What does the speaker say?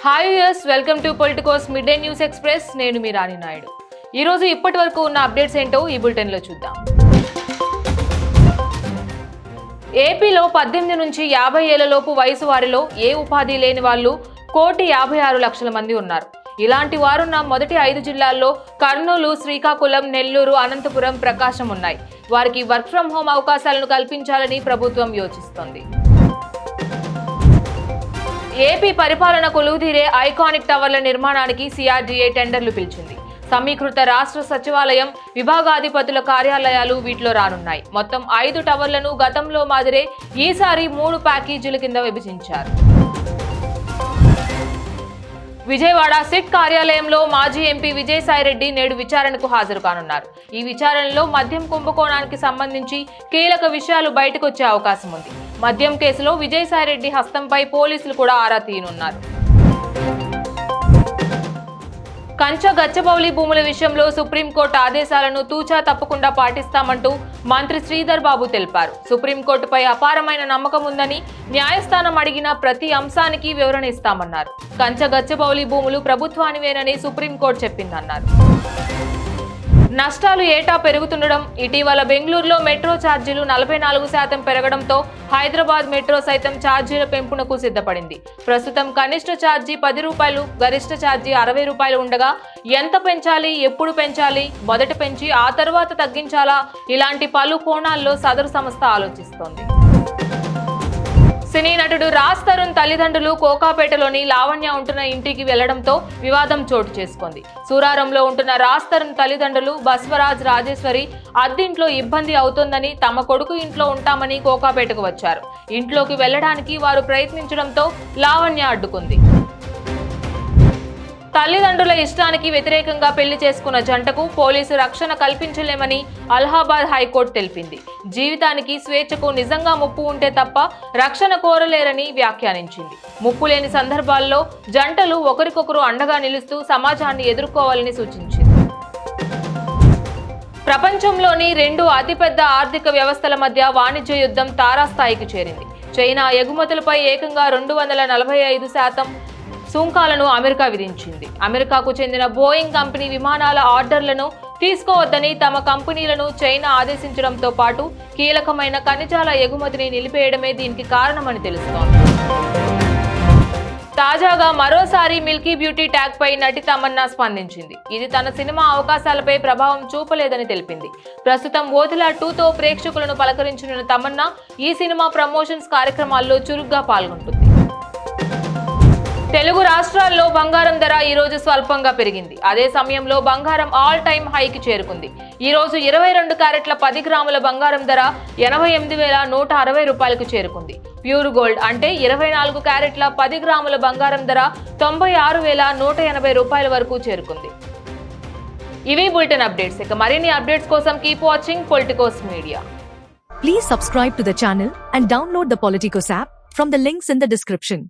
Hi viewers, welcome to Politicos mid day news express. నేను మీ రాణి నాయుడు. ఈరోజు ఇప్పటి వరకు ఉన్న అప్డేట్స్ ఏంటో ఈ బులెటిన్లో చూద్దాం. ఏపీలో 18 నుంచి 50 ఏళ్లలోపు వయసు వారిలో ఏ ఉపాధి లేని వాళ్ళు 1,56,00,000 మంది ఉన్నారు. ఇలాంటి వారున్న మొదటి 5 జిల్లాల్లో కర్నూలు, శ్రీకాకుళం, నెల్లూరు, అనంతపురం, ప్రకాశం ఉన్నాయి. వారికి వర్క్ ఫ్రం హోం అవకాశాలను కల్పించాలని ప్రభుత్వం యోచిస్తోంది. ఏపీ పరిపాలన కొలువుదీరే ఐకానిక్ టవర్ల నిర్మాణానికి సిఆర్డీఏ టెండర్లు పిలిచింది. సమీకృత రాష్ట్ర సచివాలయం, విభాగాధిపతుల కార్యాలయాలు వీటిలో రానున్నాయి. మొత్తం 5 టవర్లను గతంలో మాదిరే ఈసారి 3 ప్యాకేజీల కింద విభజించారు. విజయవాడ సిట్ కార్యాలయంలో మాజీ ఎంపీ విజయసాయిరెడ్డి నేడు విచారణకు హాజరు కానున్నారు. ఈ విచారణలో మద్యం కుంభకోణానికి సంబంధించి కీలక విషయాలు బయటకొచ్చే అవకాశం ఉంది. మద్యం కేసులో విజయసాయిరెడ్డి హస్తంపై పోలీసులు కూడా ఆరా తీయనున్నారు. కంచ గచ్చబౌలి భూముల విషయంలో సుప్రీంకోర్టు ఆదేశాలను తూచా తప్పకుండా పాటిస్తామంటూ మంత్రి శ్రీధర్ బాబు తెలిపారు. సుప్రీంకోర్టుపై అపారమైన నమ్మకం ఉందని, న్యాయస్థానం అడిగిన ప్రతి అంశానికి వివరణ ఇస్తామన్నారు. కంచ గచ్చబౌలి భూములు ప్రభుత్వానివేనని సుప్రీంకోర్టు చెప్పిందన్నారు. నష్టాలు ఏటా పెరుగుతుండడం, ఇటీవల బెంగళూరులో మెట్రో ఛార్జీలు 44% పెరగడంతో హైదరాబాద్ మెట్రో సైతం ఛార్జీల పెంపునకు సిద్ధపడింది. ప్రస్తుతం కనిష్ట ఛార్జీ 10 రూపాయలు, గరిష్ట ఛార్జీ 60 రూపాయలు ఉండగా ఎంత పెంచాలి, ఎప్పుడు పెంచాలి, మొదట పెంచి ఆ తర్వాత తగ్గించాలా, ఇలాంటి పలు కోణాల్లో సదరు సంస్థ ఆలోచిస్తోంది. సినీ నటుడు రాజ్ తరుణ్ తల్లిదండ్రులు కోకాపేటలోని లావణ్య ఉంటున్న ఇంటికి వెళ్లడంతో వివాదం చోటు చేసుకుంది. సూరారంలో ఉంటున్న రాజ్ తరుణ్ తల్లిదండ్రులు బస్వరాజ్, రాజేశ్వరి అద్దింట్లో ఇబ్బంది అవుతోందని, తమ కొడుకు ఇంట్లో ఉంటామని కోకాపేటకు వచ్చారు. ఇంట్లోకి వెళ్లడానికి వారు ప్రయత్నించడంతో లావణ్య అడ్డుకుంది. తల్లిదండ్రుల ఇష్టానికి వ్యతిరేకంగా పెళ్లి చేసుకున్న జంటకు పోలీసు రక్షణ కల్పించలేమని అలహాబాద్ హైకోర్టు తెలిపింది. జీవితానికి, స్వేచ్ఛకు నిజంగా ముప్పు ఉంటే తప్ప రక్షణ కోరలేరని వ్యాఖ్యానించింది. ముప్పు లేని సందర్భాల్లో జంటలు ఒకరికొకరు అండగా నిలుస్తూ సమాజాన్ని ఎదుర్కోవాలని సూచించింది. ప్రపంచంలోని 2 అతిపెద్ద ఆర్థిక వ్యవస్థల మధ్య వాణిజ్య యుద్ధం తారాస్థాయికి చేరింది. చైనా ఎగుమతులపై ఏకంగా 245% సుంకాలను అమెరికా విధించింది. అమెరికాకు చెందిన బోయింగ్ కంపెనీ విమానాల ఆర్డర్లను తీసుకోవద్దని తమ కంపెనీలను చైనా ఆదేశించడంతో పాటు కీలకమైన ఖనిజాల ఎగుమతిని నిలిపేయడమే దీనికి కారణమని తెలుస్తోంది. తాజాగా మరోసారి మిల్కీ బ్యూటీ ట్యాగ్ పై నటి తమన్నా స్పందించింది. ఇది తన సినిమా అవకాశాలపై ప్రభావం చూపలేదని తెలిపింది. ప్రస్తుతం ఓదిలా 2తో ప్రేక్షకులను పలకరించనున్న తమన్నా ఈ సినిమా ప్రమోషన్స్ కార్యక్రమాల్లో చురుగ్గా పాల్గొంటుంది. తెలుగు రాష్ట్రాల్లో బంగారం ధర ఈ రోజు స్వల్పంగా పెరిగింది. అదే సమయంలో బంగారం ఆల్ టైమ్ హైకి చేరుకుంది. ఈ రోజు 22 క్యారెట్ల 10 గ్రాముల బంగారం ధర 88,160 రూపాయలకు చేరుకుంది. ప్యూర్ గోల్డ్ అంటే 24 క్యారెట్ల 10 గ్రాముల బంగారం ధర 96,180 రూపాయల వరకు చేరుకుంది. ఇవి బులెటిన్ అప్డేట్స్. ఇక మరిన్ని అప్డేట్స్ కోసం keep watching Politicos media. Please subscribe to the channel and download the Politicos app from the links in the description.